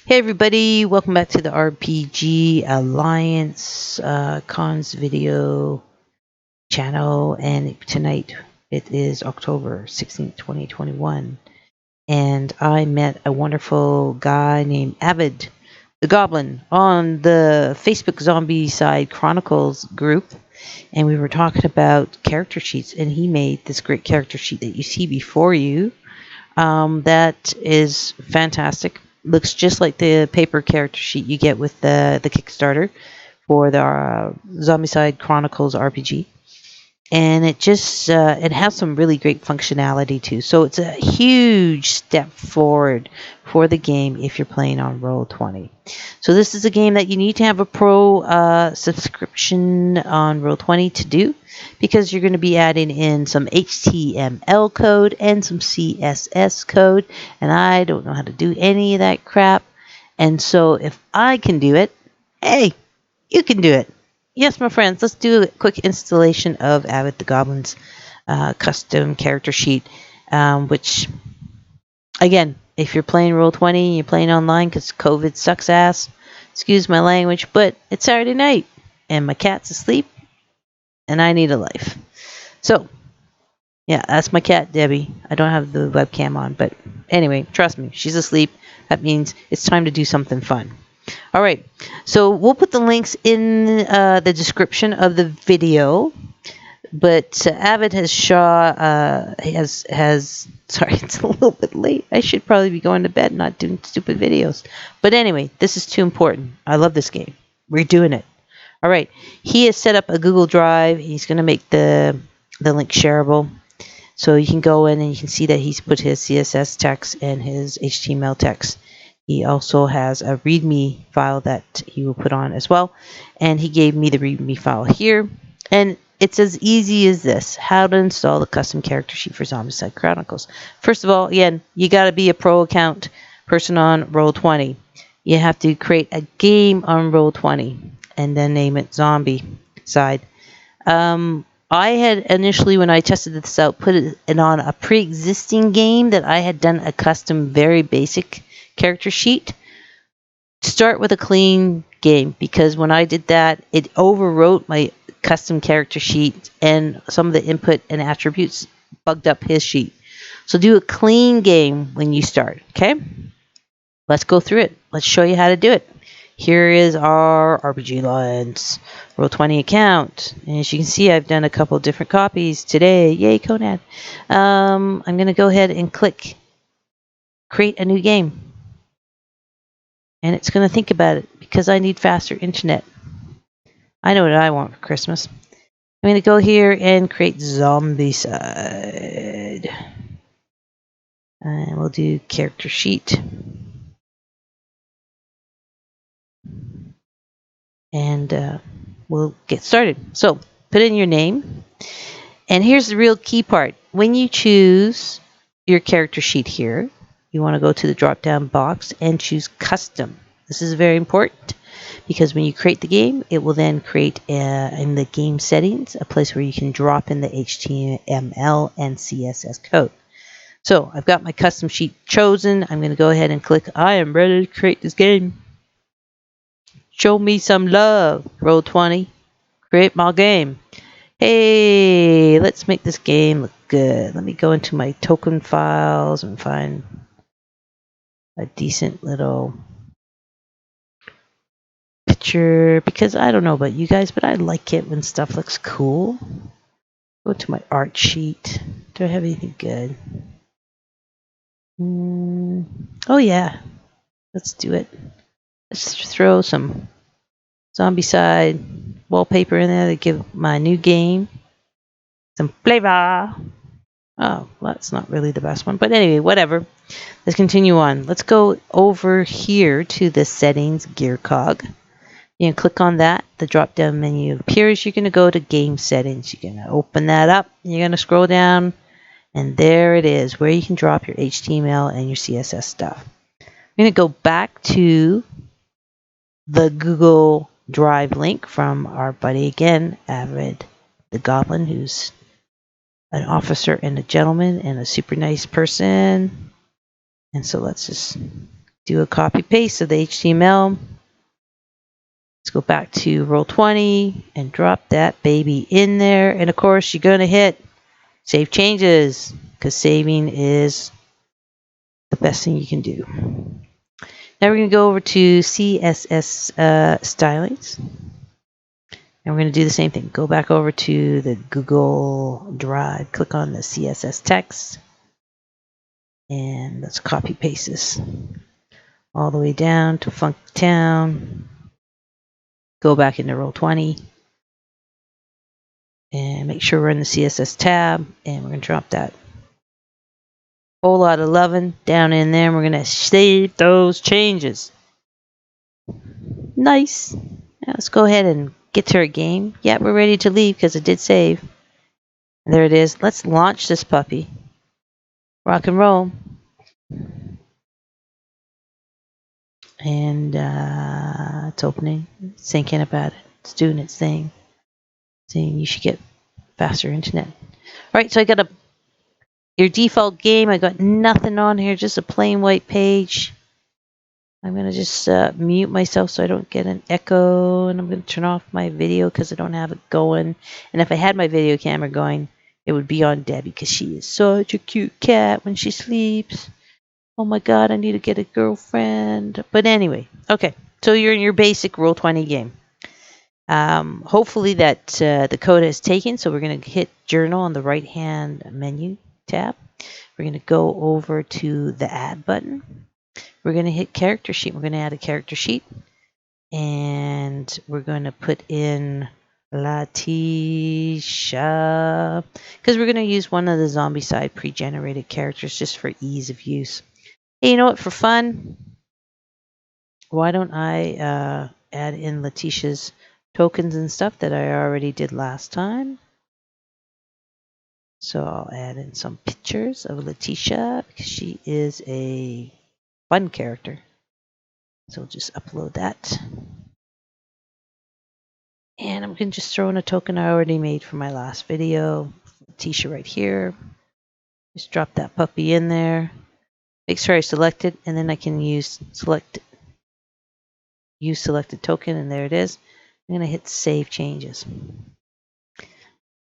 Hey everybody, welcome back to the RPG Alliance Cons video channel. And tonight it is October 16th, 2021. And I met a wonderful guy named Avid the Goblin on the Facebook Zombicide Chronicles group. And we were talking about character sheets, and he made this great character sheet that you see before you. That is fantastic. Looks just like the paper character sheet you get with the Kickstarter for the Zombicide Chronicles RPG, and it has some really great functionality too. So it's a huge step forward for the game if you're playing on Roll20. So this is a game that you need to have a pro subscription on Roll20 to do, because you're going to be adding in some HTML code and some CSS code, and I don't know how to do any of that crap. And so if I can do it, hey, you can do it. Yes, my friends, let's do a quick installation of Avid the Goblin's custom character sheet, which, again, if you're playing Roll20, you're playing online because COVID sucks ass, excuse my language, but it's Saturday night, and my cat's asleep, and I need a life. So, yeah, that's my cat, Debbie. I don't have the webcam on, but anyway, trust me, she's asleep. That means it's time to do something fun. All right, so we'll put the links in the description of the video. But Avid has sorry, it's a little bit late. I should probably be going to bed, not doing stupid videos. But anyway, this is too important. I love this game. We're doing it. All right, he has set up a Google Drive. He's going to make the link shareable. So you can go in and you can see that he's put his CSS text and his HTML text. He also has a README file that he will put on as well. And he gave me the README file here. And it's as easy as this: how to install the custom character sheet for Zombicide Chronicles. First of all, again, you got to be a pro account person on Roll20. You have to create a game on Roll20 and then name it Zombicide. I had initially, when I tested this out, put it on a pre-existing game that I had done a custom, very basic character sheet. Start with a clean game, because when I did that, it overwrote my custom character sheet, and some of the input and attributes bugged up his sheet. So do a clean game when you start, okay? Let's go through it. Let's show you how to do it. Here is our RPG Alliance Roll20 account. And as you can see, I've done a couple different copies today. Yay, Conan. I'm going to go ahead and click Create a New Game. And it's going to think about it, because I need faster internet. I know what I want for Christmas. I'm going to go here and create Zombicide. And we'll do character sheet. And we'll get started. So put in your name. And here's the real key part. When you choose your character sheet here, you want to go to the drop down box and choose custom. This is very important, because when you create the game, it will then create in the game settings a place where you can drop in the HTML and CSS code. So I've got my custom sheet chosen. I'm going to go ahead and click I am ready to create this game. Show me some love, Roll20. Create my game. Hey, let's make this game look good. Let me go into my token files and find a decent little picture, because I don't know about you guys, but I like it when stuff looks cool. Go to my art sheet. Do I have anything good? Oh yeah, let's do it. Let's throw some Zombicide wallpaper in there to give my new game some flavor. Oh, well, that's not really the best one, but anyway, whatever. Let's continue on. Let's go over here to the settings gear cog. You can click on that. The drop down menu appears. You're going to go to game settings. You're going to open that up. You're going to scroll down, and there it is, where you can drop your HTML and your CSS stuff. I'm going to go back to the Google Drive link from our buddy again, Avid the Goblin, who's an officer and a gentleman and a super nice person. And so let's just do a copy paste of the HTML. Let's go back to Roll20 and drop that baby in there. And of course, you're going to hit Save Changes because saving is the best thing you can do. Now we're going to go over to CSS Stylings. And we're going to do the same thing. Go back over to the Google Drive. Click on the CSS text. And let's copy paste this all the way down to Funktown. Go back into Roll20. And make sure we're in the CSS tab. And we're going to drop that whole lot of loving down in there. And we're going to save those changes. Nice. Now let's go ahead and get to our game. Yeah, we're ready to leave because it did save. And there it is. Let's launch this puppy. Rock and roll. And it's opening. It's thinking about it. It's doing its thing. Saying you should get faster internet. All right, so I got your default game. I got nothing on here, just a plain white page. I'm going to just mute myself so I don't get an echo. And I'm going to turn off my video because I don't have it going. And if I had my video camera going, it would be on Debbie because she is such a cute cat when she sleeps. Oh my God, I need to get a girlfriend. But anyway, okay. So you're in your basic Roll20 game. Hopefully that the code is taken. So we're going to hit Journal on the right-hand menu tab. We're going to go over to the Add button. We're going to hit Character Sheet. We're going to add a character sheet. And we're going to put in Letitia. Because we're going to use one of the Zombicide pre-generated characters just for ease of use. Hey, you know what? For fun, why don't I add in Letitia's tokens and stuff that I already did last time. So I'll add in some pictures of Letitia because she is a fun character. So I'll just upload that. And I'm going to just throw in a token I already made for my last video. Letitia right here. Just drop that puppy in there. Make sure I select it, and then I can use selected token, and there it is. I'm going to hit Save Changes.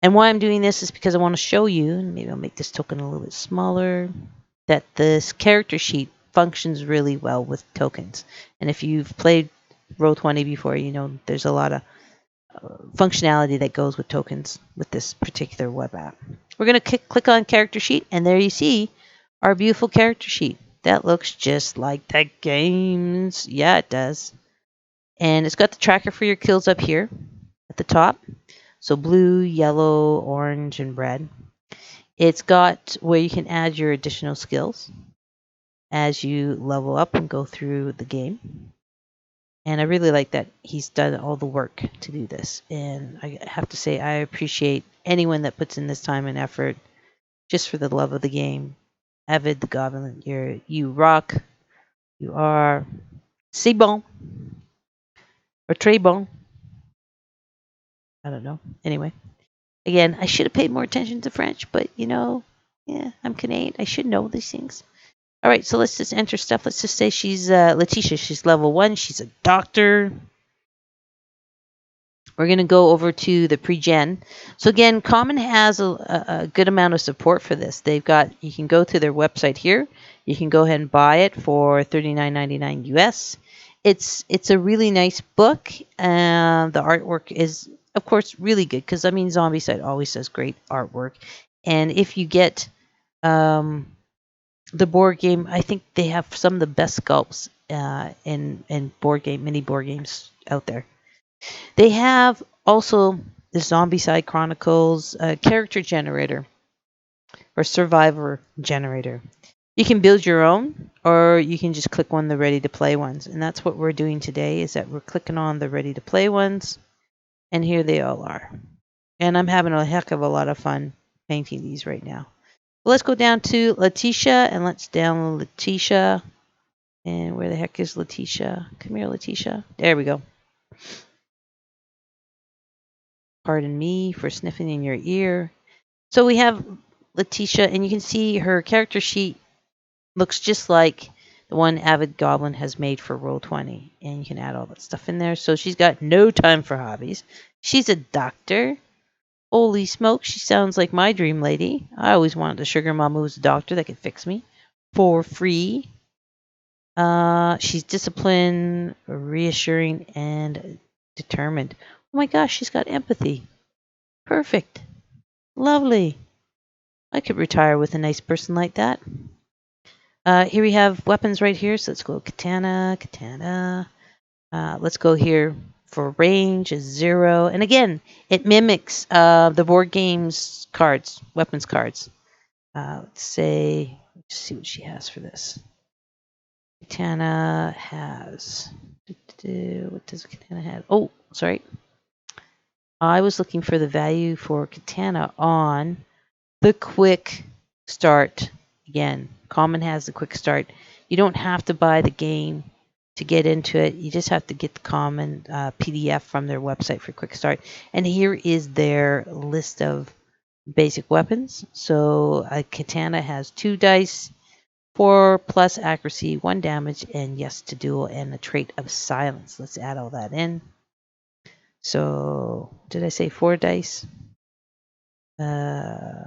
And why I'm doing this is because I want to show you, and maybe I'll make this token a little bit smaller, that this character sheet functions really well with tokens. And if you've played Roll20 before, you know there's a lot of functionality that goes with tokens with this particular web app. We're going to click on character sheet, and there you see our beautiful character sheet. That looks just like the games. Yeah, it does. And it's got the tracker for your kills up here at the top. So blue, yellow, orange, and red. It's got where you can add your additional skills as you level up and go through the game. And I really like that he's done all the work to do this. And I have to say, I appreciate anyone that puts in this time and effort just for the love of the game. Avid the Goblin, you rock. You are c'est bon. Or très bon. I don't know. Anyway. Again, I should have paid more attention to French, but you know, yeah, I'm Canadian. I should know these things. All right, so let's just enter stuff. Let's just say she's Letitia. She's level 1. She's a doctor. We're going to go over to the pre-gen. So again, Common has a good amount of support for this. They've got, you can go to their website here. You can go ahead and buy it for $39.99 US. It's a really nice book. The artwork is, of course, really good because, I mean, Zombicide always does great artwork. And if you get the board game, I think they have some of the best sculpts in mini board games out there. They have also the Zombicide Chronicles character generator or survivor generator. You can build your own, or you can just click on the ready to play ones. And that's what we're doing today, is that we're clicking on the ready to play ones, and here they all are. And I'm having a heck of a lot of fun painting these right now. Well, let's go down to Letitia, and let's download Letitia. And where the heck is Letitia? Come here, Letitia. There we go. Pardon me for sniffing in your ear. So we have Letitia, and you can see her character sheet looks just like the one Avid Goblin has made for Roll20. And you can add all that stuff in there. So she's got no time for hobbies. She's a doctor. Holy smoke, she sounds like my dream lady. I always wanted a sugar mama who was a doctor that could fix me for free. She's disciplined, reassuring, and determined. Oh my gosh, she's got empathy. Perfect. Lovely. I could retire with a nice person like that. Here we have weapons right here. So let's go katana. Let's go here for range is 0. And again, it mimics the board games cards, weapons cards. Let's say, let's see what she has for this. Katana has, what does katana have? Oh, sorry. I was looking for the value for katana on the quick start. Again, common has the quick start. You don't have to buy the game to get into it. You just have to get the common PDF from their website for quick start. And here is their list of basic weapons. So a katana has 2 dice, 4 plus accuracy, 1 damage, and yes to duel, and a trait of silence. Let's add all that in. So did I say 4 dice? I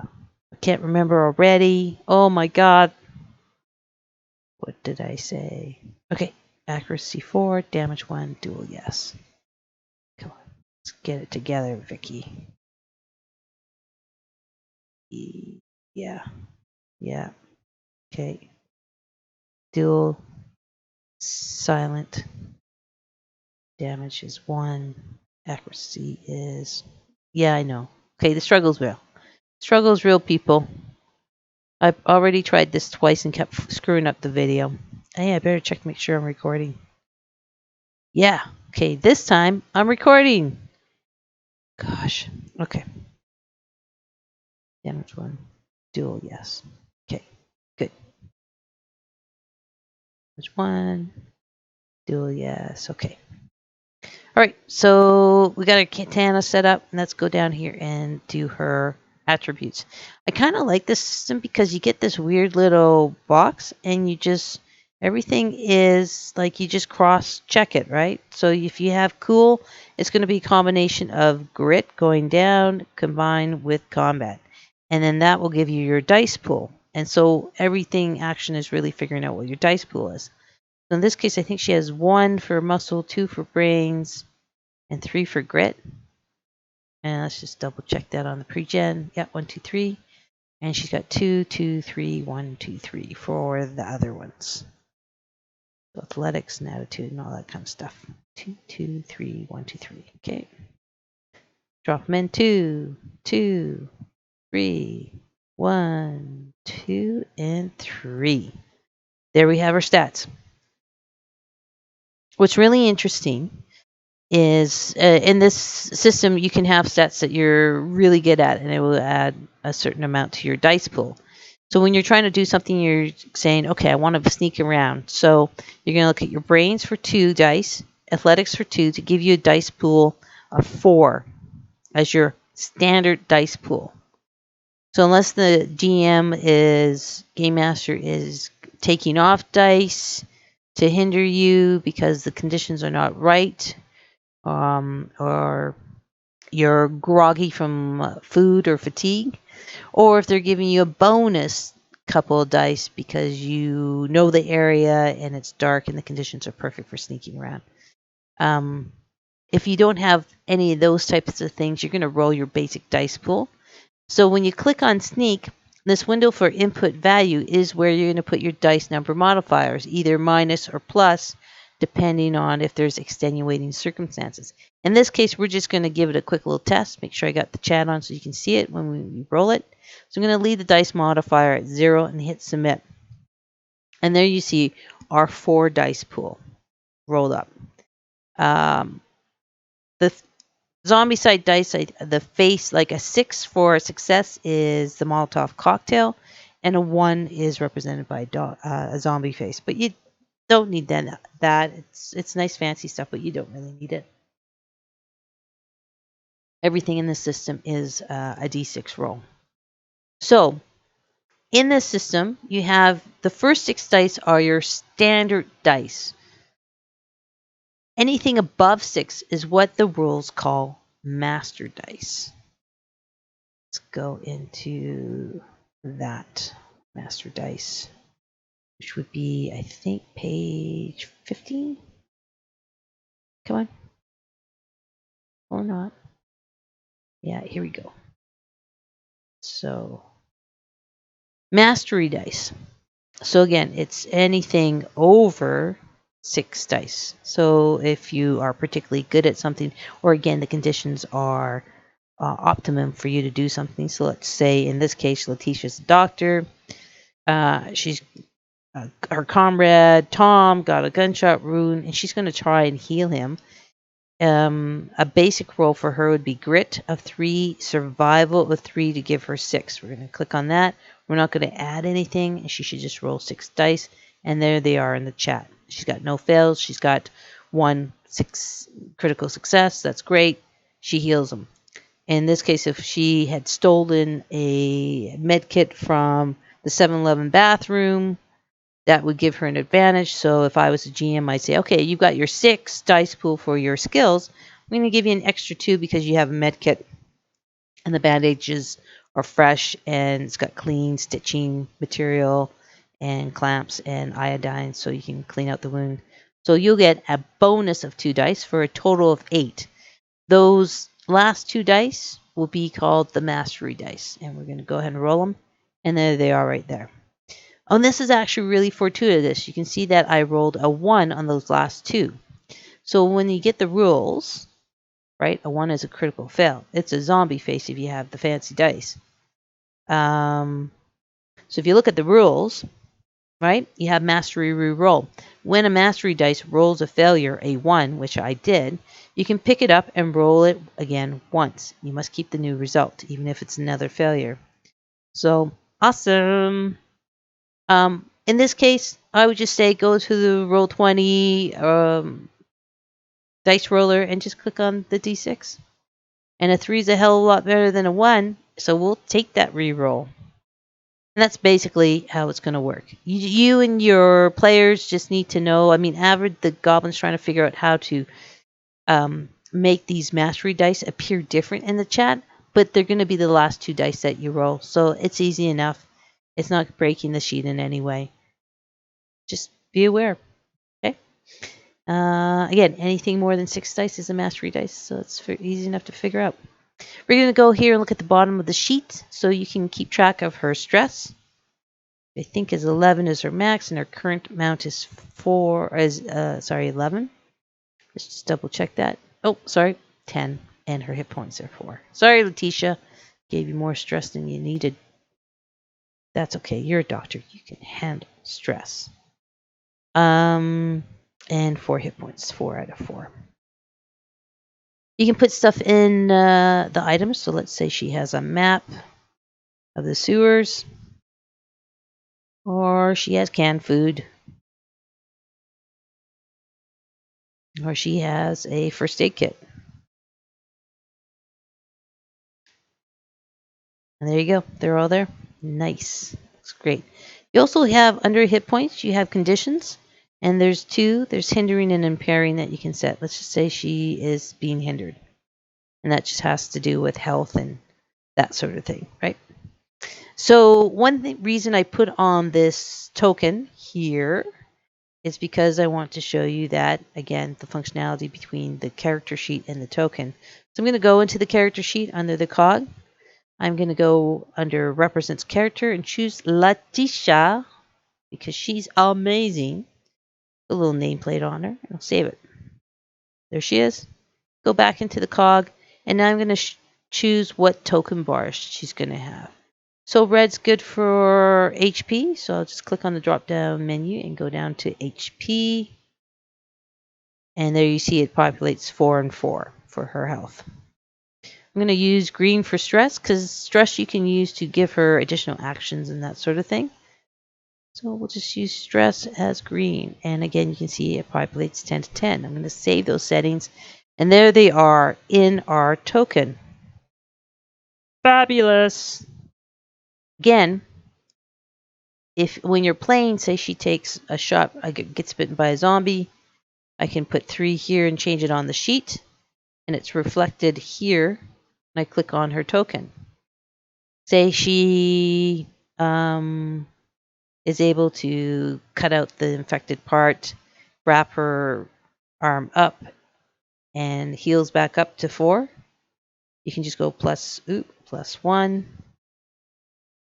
can't remember already. Oh my god. What did I say? Okay, accuracy 4, damage 1, duel yes. Come on, let's get it together, Vicky. Yeah. Okay. Duel silent. Damage is 1. Accuracy is... Yeah, I know. Okay, the struggle's real. Struggle's real, people. I've already tried this twice and kept screwing up the video. Hey, I better check to make sure I'm recording. Yeah. Okay, this time I'm recording. Gosh. Okay. Damage 1. Duel, yes. Okay, good. Damage 1. Duel, yes. Okay. All right, so we got our katana set up, and let's go down here and do her attributes. I kind of like this system because you get this weird little box, and you just, everything is like you just cross check it, right? So if you have cool, it's going to be a combination of grit going down combined with combat. And then that will give you your dice pool. And so everything action is really figuring out what your dice pool is. So in this case, I think she has 1 for muscle, 2 for brains, and 3 for grit. And let's just double check that on the pre-gen. Yeah, 1, 2, 3. And she's got 2, 2, 3, 1, 2, 3 for the other ones. So athletics and attitude and all that kind of stuff. 2, 2, 3, 1, 2, 3. Okay. Drop them in 2, 2, 3, 1, 2, and 3. There we have our stats. What's really interesting is in this system, you can have stats that you're really good at, and it will add a certain amount to your dice pool. So when you're trying to do something, you're saying, okay, I want to sneak around. So you're going to look at your brains for 2 dice, athletics for 2 to give you a dice pool of 4 as your standard dice pool. So unless the Game Master is taking off dice to hinder you because the conditions are not right, or you're groggy from food or fatigue, or if they're giving you a bonus couple of dice because you know the area and it's dark and the conditions are perfect for sneaking around. If you don't have any of those types of things, you're going to roll your basic dice pool. So when you click on Sneak, this window for input value is where you're going to put your dice number modifiers, either minus or plus, depending on if there's extenuating circumstances. In this case, we're just going to give it a quick little test. Make sure I got the chat on so you can see it when we roll it. So I'm going to leave the dice modifier at 0 and hit Submit. And there you see our 4 dice pool rolled up. The Zombicide dice, the face, like a 6 for success is the Molotov cocktail, and a 1 is represented by a zombie face. But you don't need that. It's nice fancy stuff, but you don't really need it. Everything in the system is a D6 roll. So in this system, you have the first 6 dice are your standard dice. Anything above 6 is what the rules call master dice. Let's go into that master dice, which would be, I think, page 15. Come on. Or not. Yeah, here we go. So, mastery dice. So again, it's anything over 6 dice. So if you are particularly good at something, or again, the conditions are optimum for you to do something. So let's say in this case, Letitia's a doctor. She's her comrade Tom got a gunshot wound, and she's going to try and heal him. A basic roll for her would be grit of 3, survival of 3 to give her 6. We're going to click on that. We're not going to add anything. She should just roll 6 dice. And there they are in the chat. She's got no fails. She's got 1 critical success. That's great. She heals them. In this case, if she had stolen a med kit from the 7-Eleven bathroom, that would give her an advantage. So if I was a GM, I'd say, okay, you've got your 6 dice pool for your skills. I'm going to give you an extra 2 because you have a med kit and the bandages are fresh and it's got clean stitching material and clamps and iodine so you can clean out the wound. So you'll get a bonus of 2 dice for a total of 8. Those last 2 dice will be called the mastery dice. And we're going to go ahead and roll them. And there they are right there. Oh, and this is actually really fortuitous. You can see that I rolled a 1 on those last 2. So when you get the rules, right, a 1 is a critical fail. It's a zombie face if you have the fancy dice. So if you look at the rules, right, you have mastery re-roll. When a mastery dice rolls a failure, a 1, which I did, you can pick it up and roll it again once. You must keep the new result, even if it's another failure. So, awesome. In this case, I would just say go to the Roll20 dice roller and just click on the D6. And a 3 is a hell of a lot better than a 1, so we'll take that re-roll. And that's basically how it's going to work. You and your players just need to know. I mean, Avid the Goblin's trying to figure out how to make these mastery dice appear different in the chat, but they're going to be the last 2 dice that you roll. So it's easy enough. It's not breaking the sheet in any way. Just be aware. Okay. Again, anything more than 6 dice is a mastery dice, so it's easy enough to figure out. We're going to go here and look at the bottom of the sheet so you can keep track of her stress. I think is 11 is her max, and her current amount is 11. Let's just double check that. Oh, sorry, 10, and her hit points are 4. Sorry, Letitia, gave you more stress than you needed. That's okay. You're a doctor. You can handle stress. And 4 hit points, 4 out of 4. You can put stuff in the items. So let's say she has a map of the sewers, or she has canned food, or she has a first aid kit. And there you go. They're all there. Nice. Looks great. You also have under hit points, you have conditions. And there's 2. There's hindering and impairing that you can set. Let's just say she is being hindered. And that just has to do with health and that sort of thing, right? So one reason I put on this token here is because I want to show you that, again, the functionality between the character sheet and the token. So I'm going to go into the character sheet under the cog. I'm going to go under represents character and choose Letitia because she's amazing. A little nameplate on her, and I'll save it. There she is. Go back into the cog, and now I'm going to choose what token bar she's going to have. So red's good for HP, so I'll just click on the drop-down menu and go down to HP. And there you see it populates 4 and 4 for her health. I'm going to use green for stress because stress you can use to give her additional actions and that sort of thing. So we'll just use stress as green. And again, you can see it populates 10 to 10. I'm going to save those settings. And there they are in our token. Fabulous. Again, if when you're playing, say she takes a shot, gets bitten by a zombie, I can put 3 here and change it on the sheet, and it's reflected here. And I click on her token. Say she is able to cut out the infected part, wrap her arm up, and heals back up to 4. You can just go +1,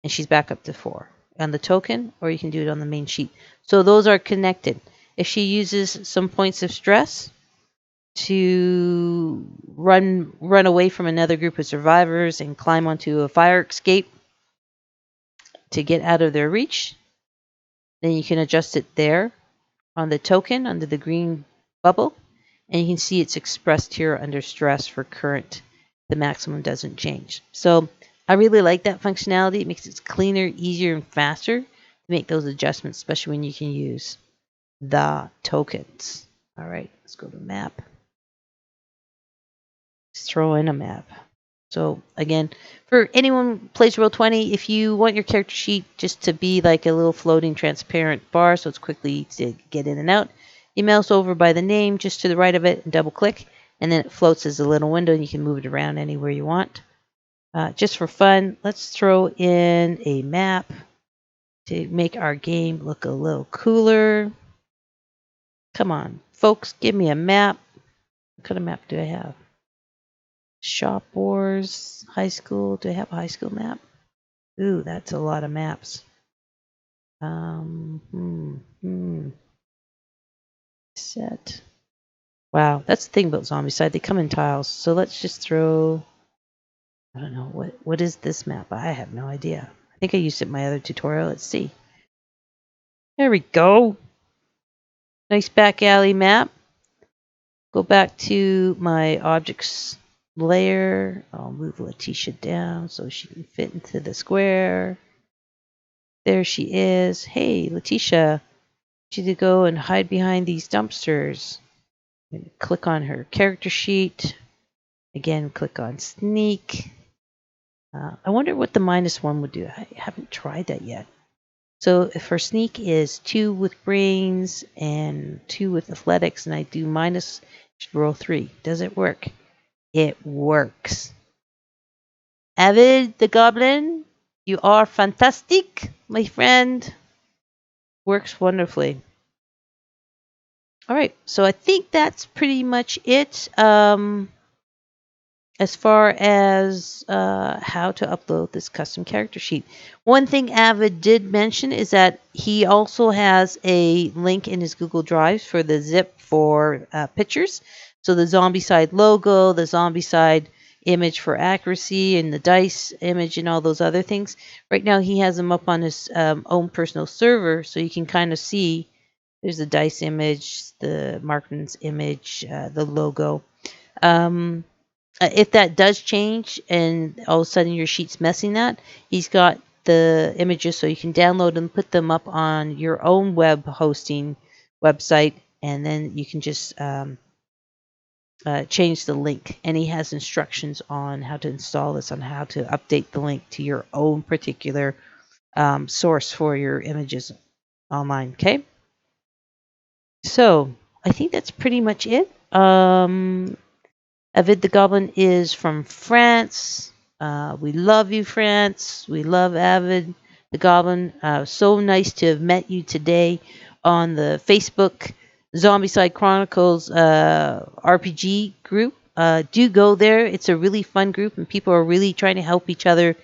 and she's back up to 4 on the token, or you can do it on the main sheet. So those are connected. If she uses some points of stress to run away from another group of survivors and climb onto a fire escape to get out of their reach, then you can adjust it there on the token under the green bubble, and you can see it's expressed here under stress for current. The maximum doesn't change. So I really like that functionality. It makes it cleaner, easier, and faster to make those adjustments, especially when you can use the tokens. All right, let's go to map. Let's throw in a map. So again, for anyone who plays Roll20, if you want your character sheet just to be like a little floating transparent bar so it's quickly to get in and out, you mouse over by the name just to the right of it and double click, and then it floats as a little window and you can move it around anywhere you want. Just for fun, let's throw in a map to make our game look a little cooler. Come on, folks, give me a map. What kind of map do I have? Shop Wars, high school. Do I have a high school map? Ooh, that's a lot of maps. Set. Wow, that's the thing about Zombicide. They come in tiles. So let's just throw. I don't know what is this map. I have no idea. I think I used it in my other tutorial. Let's see. There we go. Nice back alley map. Go back to my objects layer. I'll move Letitia down so she can fit into the square. There she is. Hey, Letitia. She to go and hide behind these dumpsters. Click on her character sheet. Again, click on sneak. I wonder what the -1 would do. I haven't tried that yet. So if her sneak is 2 with brains and 2 with athletics, and I do minus, should roll 3. Does it work? It works. Avid the Goblin, you are fantastic, my friend. Works wonderfully. All right, so I think that's pretty much it. As far as how to upload this custom character sheet. One thing Avid did mention is that he also has a link in his Google Drive for the zip for pictures. So the Zombicide logo, the Zombicide image for accuracy, and the dice image and all those other things. Right now he has them up on his own personal server, so you can kind of see there's the dice image, the Markman's image, the logo. If that does change and all of a sudden your sheet's messing that, he's got the images so you can download them, put them up on your own web hosting website, and then you can just change the link. And he has instructions on how to install this, on how to update the link to your own particular source for your images online. Okay. So I think that's pretty much it. Avid the Goblin is from France. We love you, France. We love Avid the Goblin. So nice to have met you today on the Facebook Zombicide Chronicles RPG group. Do go there. It's a really fun group, and people are really trying to help each other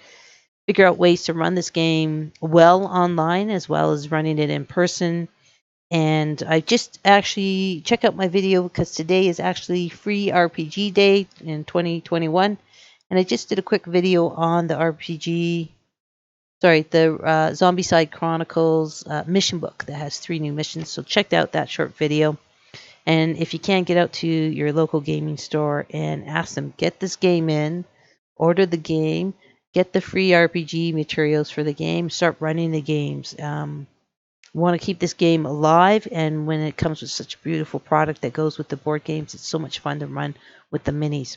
figure out ways to run this game well online as well as running it in person. And I just actually check out my video because today is actually free RPG day in 2021. And I just did a quick video on the Zombicide Chronicles mission book that has 3 new missions. So check out that short video. And if you can't get out to your local gaming store and ask them, get this game in, order the game, get the free RPG materials for the game, start running the games. Want to keep this game alive, and when it comes with such a beautiful product that goes with the board games, it's so much fun to run with the minis.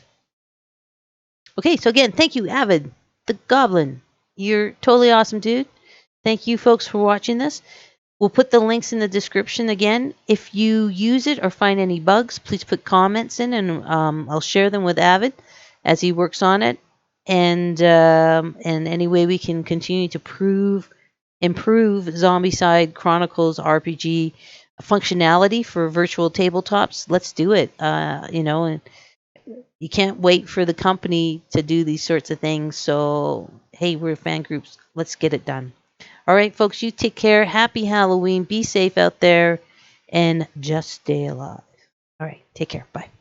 Okay, so again, thank you, Avid the Goblin. You're totally awesome, dude. Thank you, folks, for watching this. We'll put the links in the description again. If you use it or find any bugs, please put comments in, and I'll share them with Avid as he works on it. And any way we can continue to improve Zombicide Chronicles RPG functionality for virtual tabletops, let's do it. And you can't wait for the company to do these sorts of things. So, hey, we're fan groups. Let's get it done. All right, folks, you take care. Happy Halloween. Be safe out there and just stay alive. All right, take care. Bye.